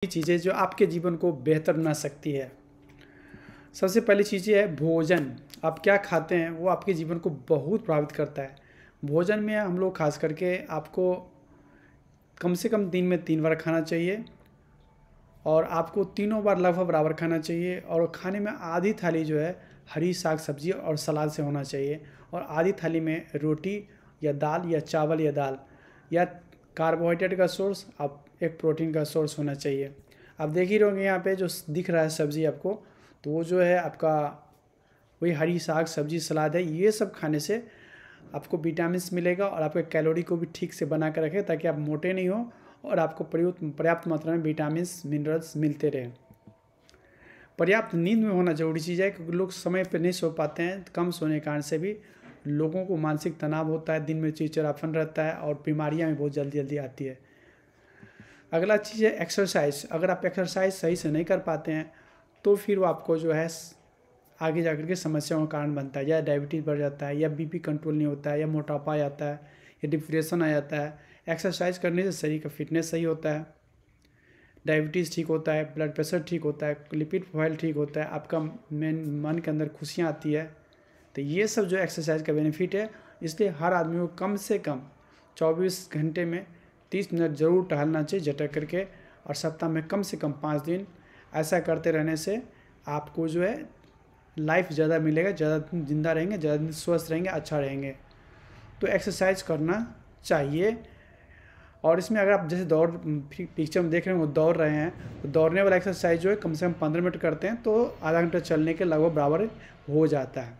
चीज़ें जो आपके जीवन को बेहतर बना सकती है। सबसे पहली चीज़ है भोजन। आप क्या खाते हैं वो आपके जीवन को बहुत प्रभावित करता है। भोजन में हम लोग खास करके आपको कम से कम दिन में 3 बार खाना चाहिए और आपको तीनों बार लगभग बराबर खाना चाहिए। और खाने में आधी थाली जो है हरी साग सब्जी और सलाद से होना चाहिए और आधी थाली में रोटी या दाल या चावल या दाल या कार्बोहाइड्रेट का सोर्स अब एक प्रोटीन का सोर्स होना चाहिए। आप देख ही रहोगे यहाँ पे जो दिख रहा है सब्ज़ी आपको, तो वो जो है आपका वही हरी साग सब्जी सलाद है। ये सब खाने से आपको विटामिन्स मिलेगा और आपके कैलोरी को भी ठीक से बना कर रखें ताकि आप मोटे नहीं हो और आपको पर्याप्त मात्रा में विटामिन्स मिनरल्स मिलते रहें। पर्याप्त नींद में होना ज़रूरी चीज़ है क्योंकि लोग समय पर नहीं सो पाते हैं। कम सोने के कारण से भी लोगों को मानसिक तनाव होता है, दिन में चिड़चिड़ापन रहता है और बीमारियां भी बहुत जल्दी जल्दी आती है। अगला चीज़ है एक्सरसाइज। अगर आप एक्सरसाइज सही से नहीं कर पाते हैं तो फिर वो आपको जो है आगे जाकर के समस्याओं का कारण बनता है। या डायबिटीज़ बढ़ जाता है या बीपी कंट्रोल नहीं होता है या मोटापा आ जाता है या डिप्रेशन आ जाता है। एक्सरसाइज करने से शरीर का फिटनेस सही होता है, डायबिटीज़ ठीक होता है, ब्लड प्रेशर ठीक होता है, लिपिड प्रोफाइल ठीक होता है, आपका मन के अंदर खुशियाँ आती है। तो ये सब जो एक्सरसाइज का बेनिफिट है, इसलिए हर आदमी को कम से कम 24 घंटे में 30 मिनट ज़रूर टहलना चाहिए झटक करके। और सप्ताह में कम से कम 5 दिन ऐसा करते रहने से आपको जो है लाइफ ज़्यादा मिलेगा, ज़्यादा दिन जिंदा रहेंगे, ज़्यादा दिन स्वस्थ रहेंगे, अच्छा रहेंगे। तो एक्सरसाइज करना चाहिए। और इसमें अगर आप जैसे पिक्चर में देख रहे हैं वो दौड़ रहे हैं, तो दौड़ने वाला एक्सरसाइज जो है कम से कम 15 मिनट करते हैं तो आधा घंटा चलने के लगभग बराबर हो जाता है।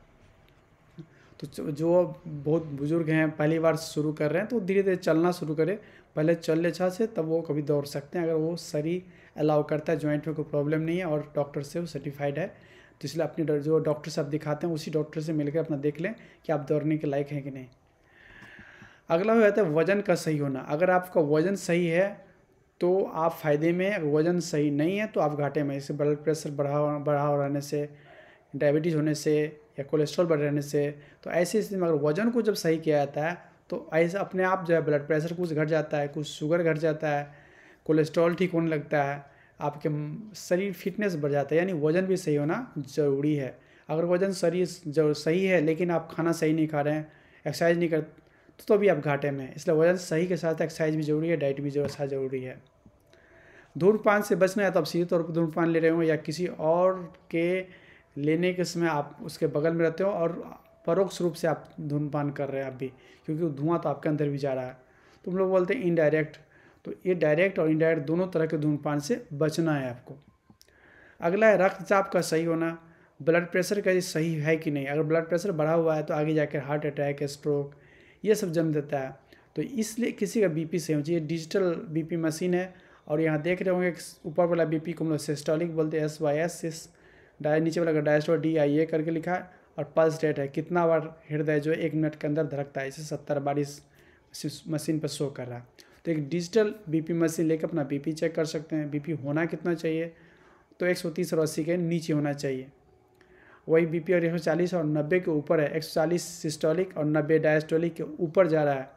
तो जो बहुत बुजुर्ग हैं पहली बार शुरू कर रहे हैं तो धीरे धीरे चलना शुरू करें। पहले चल ले अच्छा से, तब वो कभी दौड़ सकते हैं अगर वो शरीर अलाउ करता है, जॉइंट में कोई प्रॉब्लम नहीं है और डॉक्टर से वो सर्टिफाइड है। तो इसलिए अपनी जो डॉक्टर से आप दिखाते हैं उसी डॉक्टर से मिलकर अपना देख लें कि आप दौड़ने के लायक हैं कि नहीं। अगला हो जाता है वज़न का सही होना। अगर आपका वज़न सही है तो आप फ़ायदे में, अगर वज़न सही नहीं है तो आप घाटे में। जैसे ब्लड प्रेशर बढ़ा रहने से, डायबिटीज़ होने से या कोलेस्ट्रॉल बढ़ रहने से, तो ऐसी स्थिति में अगर वज़न को जब सही किया जाता है तो ऐसे अपने आप जो है ब्लड प्रेशर कुछ घट जाता है, कुछ शुगर घट जाता है, कोलेस्ट्रॉल ठीक होने लगता है, आपके शरीर फिटनेस बढ़ जाता है। यानी वज़न भी सही होना ज़रूरी है। अगर वज़न शरीर जो सही है लेकिन आप खाना सही नहीं खा रहे हैं, एक्सरसाइज नहीं कर, तो भी आप घाटे में हैं। इसलिए वज़न सही के साथ एक्सरसाइज भी ज़रूरी है, डाइट भी ज़रूरी है। धूम्रपान से बचना है तो आप सीधे तौर पर धूम्रपान ले रहे हो या किसी और के लेने के समय आप उसके बगल में रहते हो और परोक्ष रूप से आप धूम्रपान कर रहे हैं आप भी, क्योंकि धुआं तो आपके अंदर भी जा रहा है। तो हम लोग बोलते हैं इनडायरेक्ट। तो ये डायरेक्ट और इनडायरेक्ट दोनों तरह के धूम्रपान से बचना है आपको। अगला है रक्तचाप का सही होना। ब्लड प्रेशर का सही है कि नहीं। अगर ब्लड प्रेशर बढ़ा हुआ है तो आगे जाकर हार्ट अटैक, स्ट्रोक ये सब जन्म देता है। तो इसलिए किसी का बीपी सही होना चाहिए। डिजिटल बीपी मशीन है और यहाँ देख रहे होंगे ऊपर वाला बीपी को हम लोग सिस्टोलिक बोलते हैं, SYS, नीचे वाला का डायस्टोल DIA करके लिखा है। और पल्स रेट है, कितना बार हृदय जो है 1 मिनट के अंदर धड़कता है, इसे 70 बार इस मशीन पर शो कर रहा है। तो एक डिजिटल बीपी मशीन लेकर अपना बीपी चेक कर सकते हैं। बीपी होना कितना चाहिए, तो 130 और 80 के नीचे होना चाहिए। वही बीपी अगर 140 और 90 के ऊपर है, 140 सिस्टोलिक और 90 डायस्टोलिक के ऊपर जा रहा है,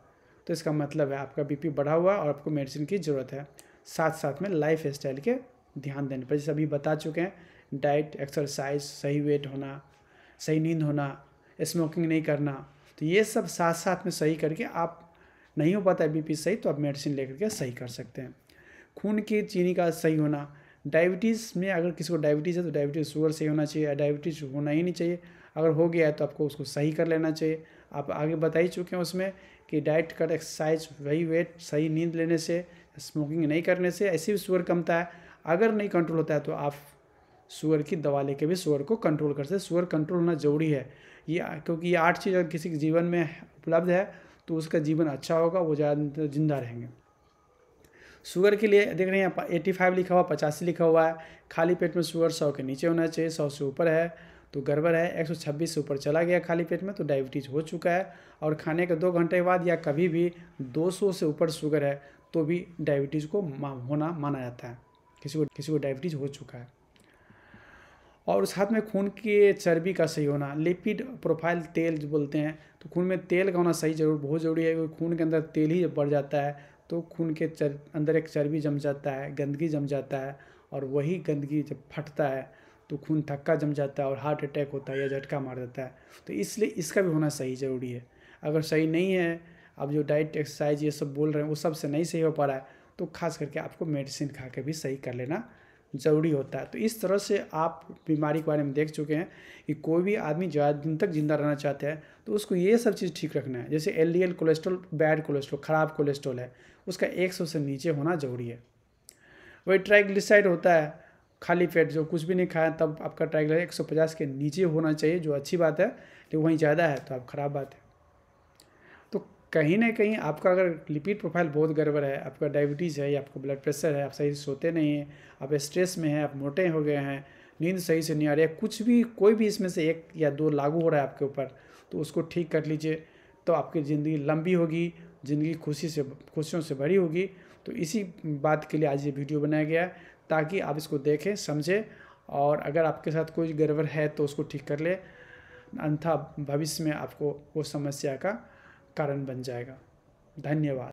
तो इसका मतलब है आपका बीपी बढ़ा हुआ और आपको मेडिसिन की ज़रूरत है। साथ साथ में लाइफ स्टाइल के ध्यान देने पर, जैसे अभी बता चुके हैं, डाइट, एक्सरसाइज, सही वेट होना, सही नींद होना, स्मोकिंग नहीं करना, तो ये सब साथ साथ में सही करके आप नहीं हो पाता है बीपी सही तो आप मेडिसिन लेकर के सही कर सकते हैं। खून की चीनी का सही होना। डायबिटीज़ में अगर किसी को डायबिटीज़ है तो डायबिटीज़ शुगर सही होना चाहिए, डायबिटीज़ होना ही नहीं चाहिए। अगर हो गया है तो आपको उसको सही कर लेना चाहिए। आप आगे बता ही चुके हैं उसमें कि डाइट कर, एक्सरसाइज, वही वेट, सही नींद लेने से, स्मोकिंग नहीं करने से ऐसे भी शुगर कमता है। अगर नहीं कंट्रोल होता है तो आप शुगर की दवा लेके भी शुगर को कंट्रोल कर सकते हैं। शुगर कंट्रोल होना ज़रूरी है ये, क्योंकि ये 8 चीज़ अगर किसी के जीवन में उपलब्ध है तो उसका जीवन अच्छा होगा, वो ज़्यादा जिंदा रहेंगे। शुगर के लिए देख रहे हैं 85 लिखा हुआ, 85 लिखा हुआ है। खाली पेट में शुगर 100 के नीचे होना चाहिए, 100 से ऊपर है तो गड़बड़ है। 126 से ऊपर चला गया खाली पेट में तो डायबिटीज़ हो चुका है। और खाने के 2 घंटे बाद या कभी भी 200 से ऊपर शुगर है तो भी डायबिटीज़ को होना माना जाता है, किसी को डायबिटीज़ हो चुका है। और साथ में खून की चर्बी का सही होना। लिपिड प्रोफाइल तेल जो बोलते हैं, तो खून में तेल का होना सही बहुत ज़रूरी है, क्योंकि खून के अंदर तेल ही बढ़ जाता है तो खून के अंदर एक चर्बी जम जाता है, गंदगी जम जाता है, और वही गंदगी जब फटता है तो खून थक्का जम जाता है और हार्ट अटैक होता है या झटका मार देता है। तो इसलिए इसका भी होना सही ज़रूरी है। अगर सही नहीं है, आप जो डाइट एक्सरसाइज ये सब बोल रहे हैं वो सब से नहीं सही हो पा रहा है, तो खास करके आपको मेडिसिन खा के भी सही कर लेना ज़रूरी होता है। तो इस तरह से आप बीमारी के बारे में देख चुके हैं कि कोई भी आदमी ज़्यादा दिन तक ज़िंदा रहना चाहता है तो उसको ये सब चीज़ ठीक रखना है। जैसे LDL कोलेस्ट्रॉल, बैड कोलेस्ट्रॉल, ख़राब कोलेस्ट्रॉल है, उसका 100 से नीचे होना ज़रूरी है। वही ट्राइग्लिसराइड होता है, खाली पेट जो कुछ भी नहीं खाया तब आपका ट्राइग्लिसराइड 150 के नीचे होना चाहिए, जो अच्छी बात है। लेकिन वहीं ज़्यादा है तो आप ख़राब बात है। तो कहीं ना कहीं आपका अगर लिपिड प्रोफाइल बहुत गड़बड़ है, आपका डायबिटीज़ है या आपका ब्लड प्रेशर है, आप सही से सोते नहीं हैं, आप स्ट्रेस में हैं, आप मोटे हो गए हैं, नींद सही से नहीं आ रही है, कुछ भी कोई भी इसमें से 1 या 2 लागू हो रहा है आपके ऊपर, तो उसको ठीक कर लीजिए। तो आपकी ज़िंदगी लंबी होगी, ज़िंदगी खुशियों से भरी होगी। तो इसी बात के लिए आज ये वीडियो बनाया गया है, ताकि आप इसको देखें, समझें, और अगर आपके साथ कोई गड़बड़ है तो उसको ठीक कर ले, अन्यथा भविष्य में आपको वो समस्या का कारण बन जाएगा। धन्यवाद।